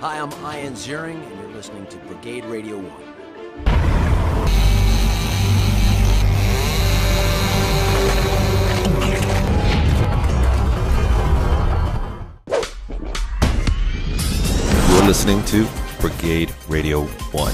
Hi, I'm Ian Ziering, and you're listening to Brigade-Radio-One. You're listening to Brigade-Radio-One.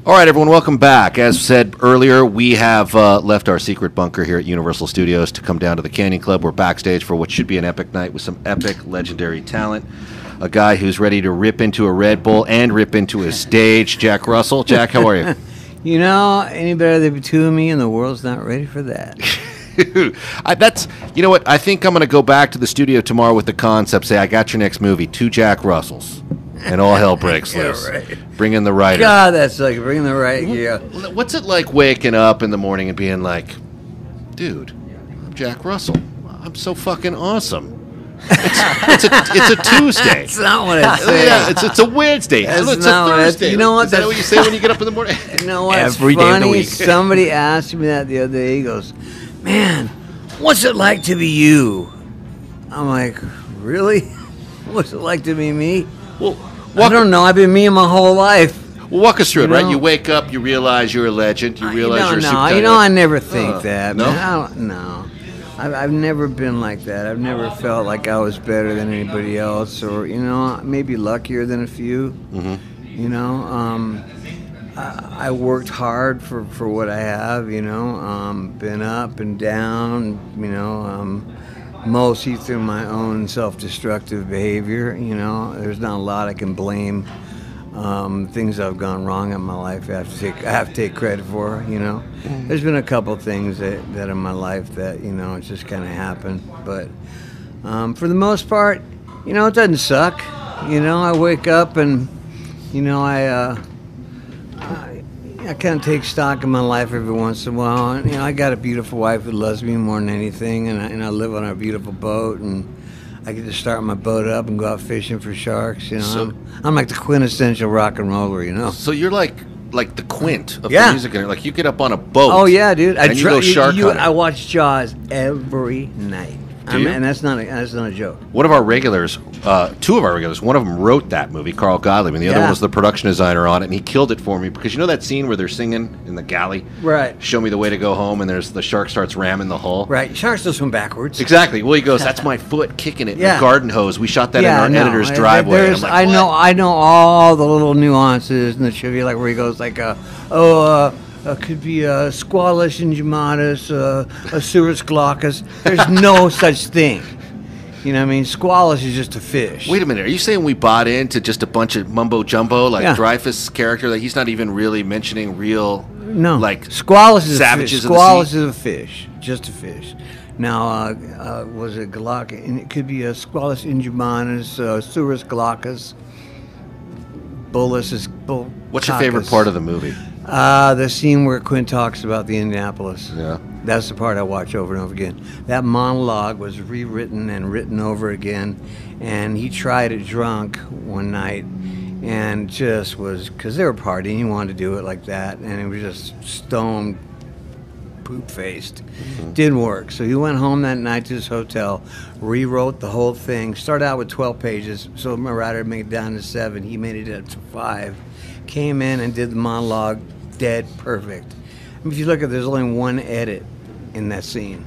All right, everyone, welcome back. As said earlier, we have left our secret bunker here at Universal Studios to come down to the Canyon Club. We're backstage for what should be an epic night with some epic, legendary talent. A guy who's ready to rip into a Red Bull and rip into his stage, Jack Russell. Jack, how are you? You know, any better than the two of me, and the world's not ready for that. You know what? I think I'm going to go back to the studio tomorrow with the concept, say, I got your next movie, 2 Jack Russells. And all hell breaks loose. Right. Bring in the writer. God, that's like bringing the right. Yeah. What's it like waking up in the morning and being like, dude, I'm Jack Russell. I'm so fucking awesome. It's a Tuesday. That's not what I say. Yeah, it's a Wednesday. That's It's a Thursday. You know what? Is that what you say when you get up in the morning? You know what? Every funny, day of the week. Somebody asked me that the other day. He goes, "Man, what's it like to be you?" I'm like, "Really? What's it like to be me?" Well, I don't know. I've been me my whole life. Well, walk us through it, You right? know? You wake up, you realize you're a legend, you realize you're a super. You know, I never think that. No? Man. No. I've never been like that. I've never felt like I was better than anybody else, or, you know, maybe luckier than a few. Mm-hmm. You know, I worked hard for what I have, you know, been up and down, you know, mostly through my own self-destructive behavior. You know, there's not a lot I can blame. Things that have gone wrong in my life, I have to take credit for. You know, there's been a couple things that in my life that, you know, it just kind of happened. But for the most part, you know, it doesn't suck. You know, I wake up and, you know, I kind of take stock in my life every once in a while. And, you know, I got a beautiful wife who loves me more than anything, and I live on our beautiful boat, and I get to start my boat up and go out fishing for sharks. You know, So- I'm like the quintessential rock and roller. You know. So you're like the Quint of the music industry. Like you get up on a boat. Oh yeah, dude. And you go shark hunting. I watch Jaws every night. Do you? And that's not a joke. One of our regulars, 2 of our regulars, one of them wrote that movie, Carl Gottlieb, and the other Yeah. one was the production designer on it, and he killed it for me because you know that scene where they're singing in the galley? Right. Show me the way to go home, and there's the shark starts ramming the hull. Right. Sharks don't swim backwards. Exactly. Well, he goes, that's my foot kicking it in Yeah. the garden hose. We shot that in our no, editor's driveway. And I'm like, I know all the little nuances and the trivia, like where he goes like, could be a squalus ingumatus, a Surus glaucus. There's no such thing. You know what I mean? Squalus is just a fish. Wait a minute. Are you saying we bought into just a bunch of mumbo jumbo, like Yeah. Dreyfus' character, that he's not even really mentioning real, No, like squalus is savages a of fish. the Squalus sea? is a fish, just a fish. Now, was it glaucus? And it could be a squalus ingumanus, Surus glaucus. Bullus is bull. What's your favorite part of the movie? The scene where Quint talks about the Indianapolis. Yeah. That's the part I watch over and over again. That monologue was rewritten and written over again, and he tried it drunk one night, and just was, because they were partying, he wanted to do it like that, and it was just stone poop-faced. Didn't work. So he went home that night to his hotel, rewrote the whole thing, started out with 12 pages, so my writer made it down to 7, he made it up to 5, came in and did the monologue dead perfect. I mean, if you look at, there's only one edit in that scene,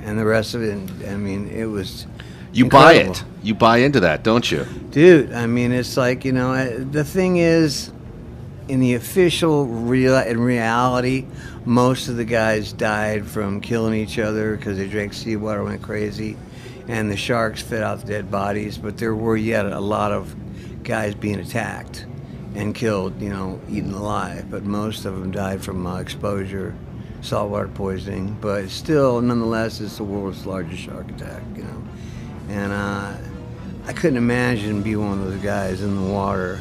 and the rest of it, I mean, it was You incredible. buy it. You buy into that, don't you? Dude, I mean, it's like, you know, the thing is, in the official in reality, most of the guys died from killing each other because they drank seawater, went crazy, and the sharks fed out the dead bodies. But there were yet a lot of guys being attacked and killed, you know, eaten alive. But most of them died from exposure, saltwater poisoning. But still, nonetheless, it's the world's largest shark attack, you know. And I couldn't imagine being one of those guys in the water.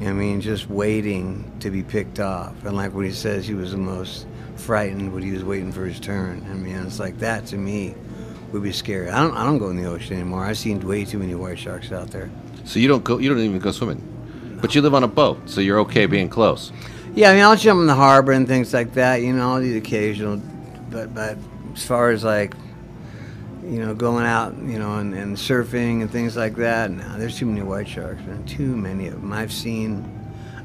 I mean, just waiting to be picked off. And like when he says he was the most frightened when he was waiting for his turn. I mean, it's like that to me would be scary. I don't go in the ocean anymore. I've seen way too many white sharks out there. So you don't even go swimming, but you live on a boat, so you're okay being close. Yeah, I mean, I'll jump in the harbor and things like that. You know, I'll do the occasional, but as far as like, you know, going out, you know, and surfing and things like that, no, there's too many white sharks, man. Too many of them.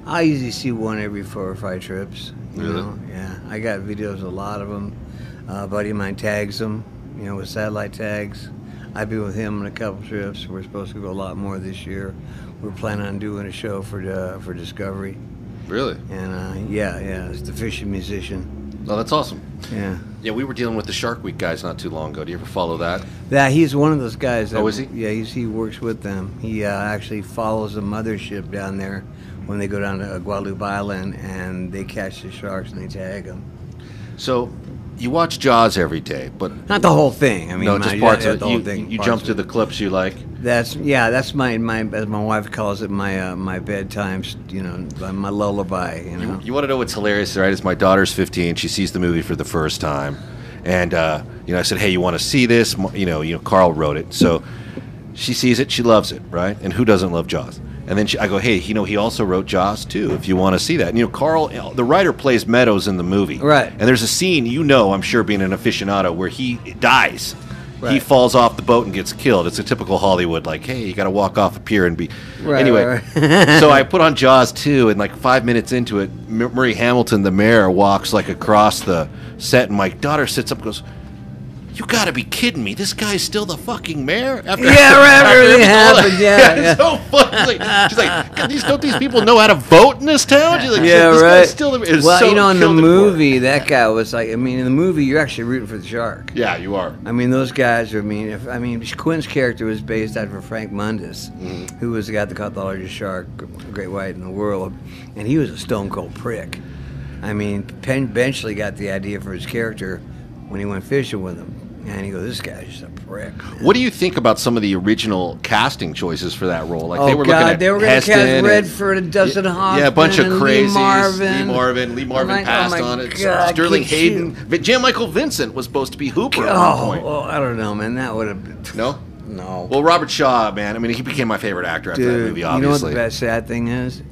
I usually see one every 4 or 5 trips. You know? Yeah, I got videos of a lot of them. A buddy of mine tags them, you know, with satellite tags. I've been with him on a couple trips. We're supposed to go a lot more this year. We're planning on doing a show for Discovery. Really? And yeah, it's the fishing musician. Oh, that's awesome. Yeah. Yeah, we were dealing with the Shark Week guys not too long ago. Do you ever follow that? He's one of those guys. Oh, is he? Yeah, he works with them. He actually follows the mothership down there when they go down to Guadalupe Island, and they catch the sharks and they tag them. So, you watch Jaws every day, but not the whole thing. I mean, no, just parts of it. The whole thing. You jump to the clips you like. That's my as my wife calls it, my bedtime. You know, my lullaby. You know. You want to know what's hilarious, right? Is my daughter's 15. She sees the movie for the first time, and you know, I said, "Hey, you want to see this?" You know, Carl wrote it, so she sees it. She loves it, right? And who doesn't love Jaws? And then I go, hey, you know, he also wrote Jaws too, if you want to see that. And, you know, Carl, the writer, plays Meadows in the movie. Right. And there's a scene, you know, I'm sure being an aficionado, where he dies. Right. He falls off the boat and gets killed. It's a typical Hollywood, like, hey, you got to walk off a pier and be... Right, anyway, right. So I put on Jaws 2, and like 5 minutes into it, Murray Hamilton, the mayor, walks like across the set, and my daughter sits up and goes... You gotta be kidding me! This guy's still the fucking mayor. After everything happened. Yeah, it's so funny. She's like, don't these people know how to vote in this town? She's like, yeah, this right. Guy's still the mayor. Well, so you know, in the killed it movie, that guy was like, I mean, in the movie, you're actually rooting for the shark. Yeah, you are. I mean, those guys are. I mean, Quinn's character was based out of Frank Mundus, who was the guy that caught the largest shark, great white in the world, and he was a stone cold prick. I mean, Penn eventually got the idea for his character when he went fishing with him. And he goes, this guy's just a prick. Man. What do you think about some of the original casting choices for that role? Like they were looking at they were going to cast Redford and Dustin Hoffman. Yeah, a bunch of crazies. Lee Marvin passed on it. God, Sterling Hayden. Jan Michael Vincent was supposed to be Hooper at one point. Oh, I don't know, man. That would have been... No? No. Well, Robert Shaw, man. I mean, he became my favorite actor after that movie, obviously. You know what the best sad thing is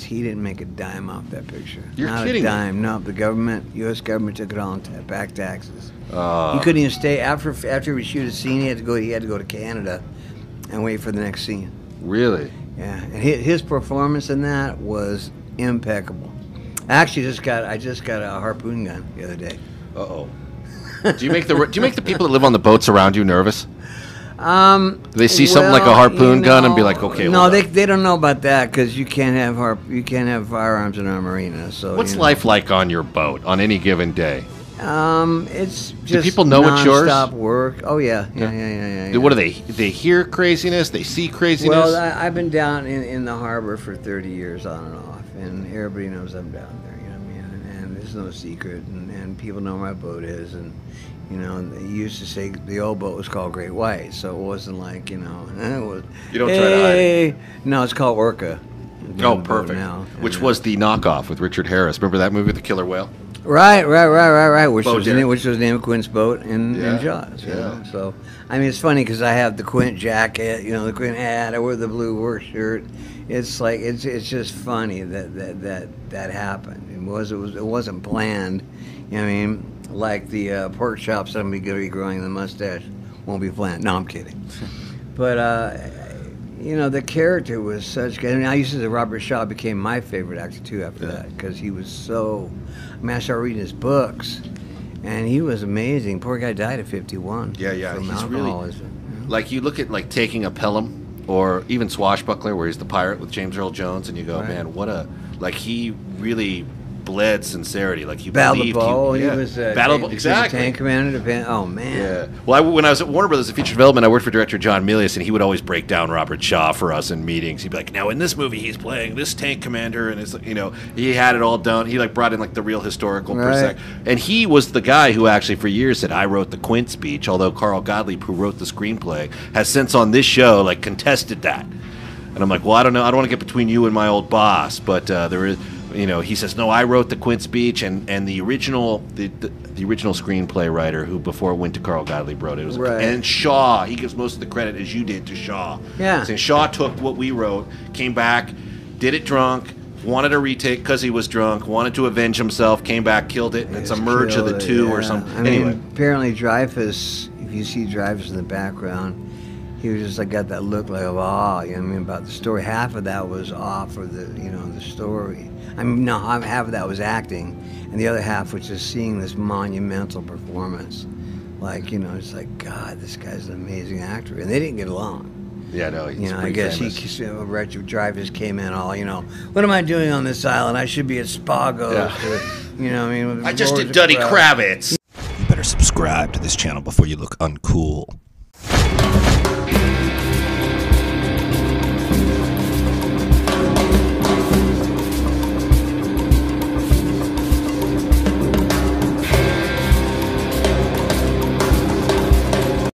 he didn't make a dime off that picture. You're Not kidding a dime. me. No, the government, U.S. government took it all in back taxes. He couldn't even stay after he would shoot a scene. He had to go to Canada and wait for the next scene. Really? Yeah, and his performance in that was impeccable. I just got a harpoon gun the other day. Uh-oh. Do you make the people that live on the boats around you nervous? They see something like a harpoon gun and be like, okay. No, they don't know about that because you can't have firearms in our marina. So what's life like on your boat on any given day? It's just do people know it's yours? Non-stop work. Oh yeah. What do they hear craziness? They see craziness? Well, I've been down in the harbor for 30 years on and off, and everybody knows I'm down there. You know what I mean? And there's no secret, and people know where my boat is, and you know, they used to say the old boat was called Great White, so it wasn't like, you know, it was. You don't try to hide it. No, it's called Orca. Oh, perfect. Now. Which was the knockoff with Richard Harris. Remember that movie, The Killer Whale? Right. Which was the name of Quinn's boat in Jaws. You know? So, I mean, it's funny because I have the Quint jacket, you know, the Quint hat. I wear the blue work shirt. It's like it's just funny that happened. It wasn't planned. You know what I mean? Like the pork chops I'm going to be growing the mustache won't be planned. No, I'm kidding. But you know, the character was such good. I mean, I used to say Robert Shaw became my favorite actor too after that because he was so. I mean, I started reading his books, and he was amazing. Poor guy died at 51. Yeah. From He's alcoholism. really like you look at like Taking a Pelham or even Swashbuckler, where he's the pirate with James Earl Jones, and you go, man, what a he really bled sincerity. Like he believed he was exactly tank commander. Oh man. Yeah. Well, when I was at Warner Brothers, feature development, I worked for director John Milius, and he would always break down Robert Shaw for us in meetings. He'd be like, "Now in this movie, he's playing this tank commander, and it's he had it all done. He brought in the real historical perspective, and he was the guy who actually for years said I wrote the Quint speech. Although Carl Gottlieb, who wrote the screenplay, has since on this show contested that. And I'm like, well, I don't know. I don't want to get between you and my old boss, but there is. he says, no, I wrote the Quint speech, and the original screenplay writer who before went to Carl Gottlieb wrote it. Was right. And Shaw, he gives most of the credit, as you did, to Shaw. Yeah. Saying Shaw took what we wrote, came back, did it drunk, wanted a retake because he was drunk, wanted to avenge himself, came back, killed it, and it's a merge of the two or something. I mean, anyway. apparently Dreyfuss, if you see Dreyfuss in the background, he was just like got that look like of awe, you know what I mean, about the story. Half of that was awe for the story. I mean, no, half of that was acting, and the other half was just seeing this monumental performance. Like, it's like, God, this guy's an amazing actor, and they didn't get along. Yeah, no, he's I guess famous. Dreyfuss came in all, what am I doing on this island? I should be at Spago. I just did Duddy Kravitz. You better subscribe to this channel before you look uncool.